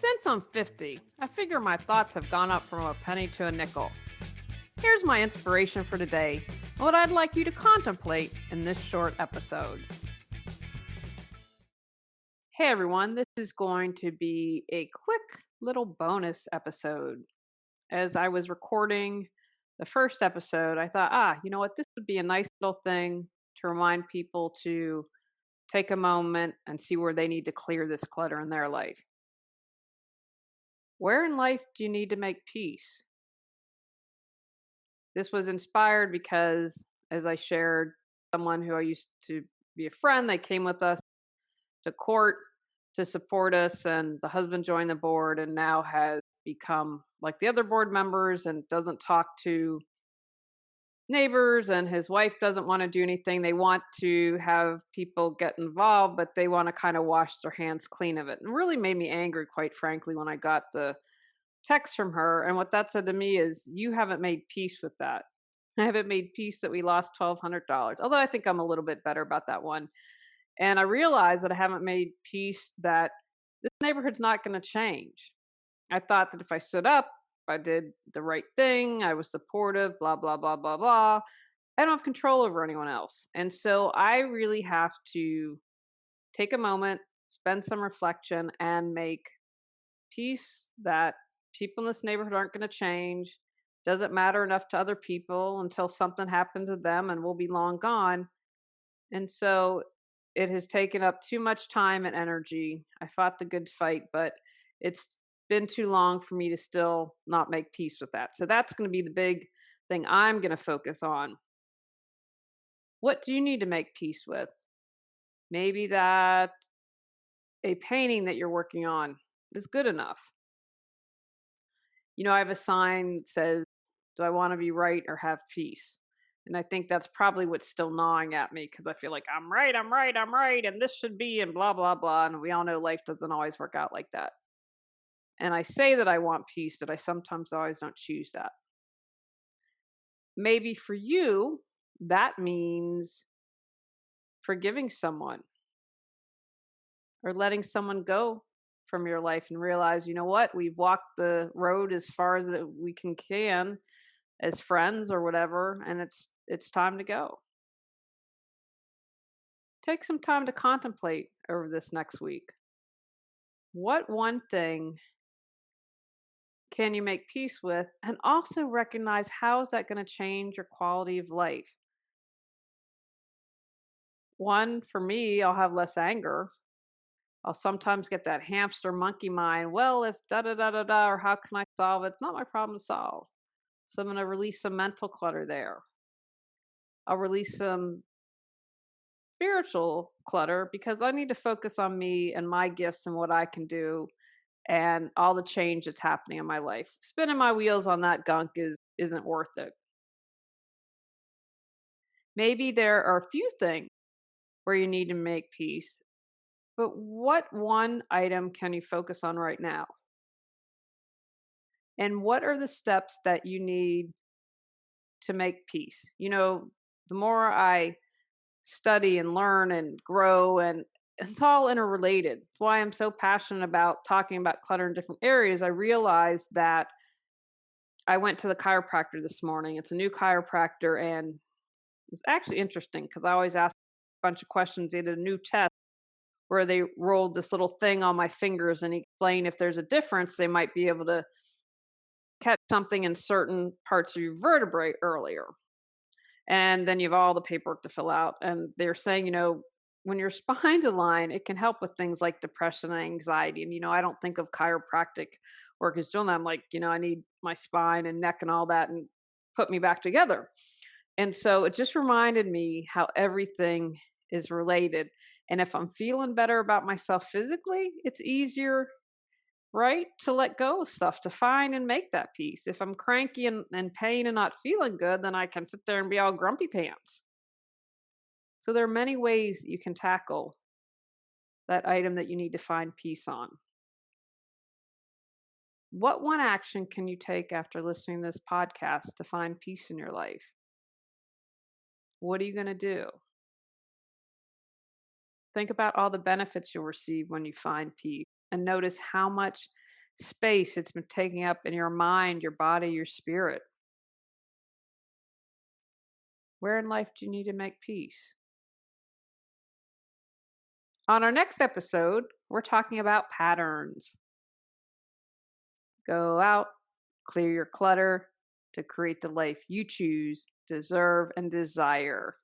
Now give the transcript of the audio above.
Since I'm 50, I figure my thoughts have gone up from a penny to a nickel. Here's my inspiration for today, and what I'd like you to contemplate in this short episode. Hey everyone, this is going to be a quick little bonus episode. As I was recording the first episode, I thought, you know what, this would be a nice little thing to remind people to take a moment and see where they need to clear this clutter in their life. Where in life do you need to make peace? This was inspired because, as I shared, someone who I used to be a friend, they came with us to court to support us, and the husband joined the board and now has become like the other board members and doesn't talk to neighbors, and his wife doesn't want to do anything. They want to have people get involved, but they want to kind of wash their hands clean of it. And really made me angry, quite frankly, when I got the text from her. And what that said to me is, you haven't made peace with that. I haven't made peace that we lost $1,200. Although I think I'm a little bit better about that one. And I realized that I haven't made peace that this neighborhood's not going to change. I thought that if I stood up, I did the right thing, I was supportive, blah, blah, blah, blah, blah. I don't have control over anyone else. And so I really have to take a moment, spend some reflection, and make peace that people in this neighborhood aren't going to change. Doesn't matter enough to other people until something happens to them and we'll be long gone. And so it has taken up too much time and energy. I fought the good fight, but it's been too long for me to still not make peace with that. So that's going to be the big thing I'm going to focus on. What do you need to make peace with? Maybe that a painting that you're working on is good enough. I have a sign that says, do I want to be right or have peace? And I think that's probably what's still gnawing at me because I feel like I'm right, I'm right, I'm right, and this should be, and blah, blah, blah. And we all know life doesn't always work out like that. And I say that I want peace, but I sometimes always don't choose that. Maybe for you, that means forgiving someone or letting someone go from your life and realize, you know what, we've walked the road as far as that we can as friends or whatever, and it's time to go. Take some time to contemplate over this next week. What one thing can you make peace with, and also recognize how is that going to change your quality of life? One, for me, I'll have less anger. I'll sometimes get that hamster monkey mind. Well, if da da da da da, or how can I solve it? It's not my problem to solve. So I'm going to release some mental clutter there. I'll release some spiritual clutter because I need to focus on me and my gifts and what I can do and all the change that's happening in my life. Spinning my wheels on that gunk isn't worth it. Maybe there are a few things where you need to make peace, but what one item can you focus on right now? And what are the steps that you need to make peace? The more I study and learn and grow, and it's all interrelated. That's why I'm so passionate about talking about clutter in different areas. I realized that I went to the chiropractor this morning. It's a new chiropractor, and it's actually interesting because I always ask a bunch of questions. They did a new test where they rolled this little thing on my fingers and he explained if there's a difference, they might be able to catch something in certain parts of your vertebrae earlier. And then you have all the paperwork to fill out. And they're saying, when your spine's aligned, it can help with things like depression and anxiety. And, I don't think of chiropractic work as doing that. I'm like, I need my spine and neck and all that and put me back together. And so it just reminded me how everything is related. And if I'm feeling better about myself physically, it's easier, right, to let go of stuff, to find and make that peace. If I'm cranky and in pain and not feeling good, then I can sit there and be all grumpy pants. So there are many ways you can tackle that item that you need to find peace on. What one action can you take after listening to this podcast to find peace in your life? What are you going to do? Think about all the benefits you'll receive when you find peace and notice how much space it's been taking up in your mind, your body, your spirit? Where in life do you need to make peace? On our next episode, we're talking about patterns. Go out, clear your clutter to create the life you choose, deserve, and desire.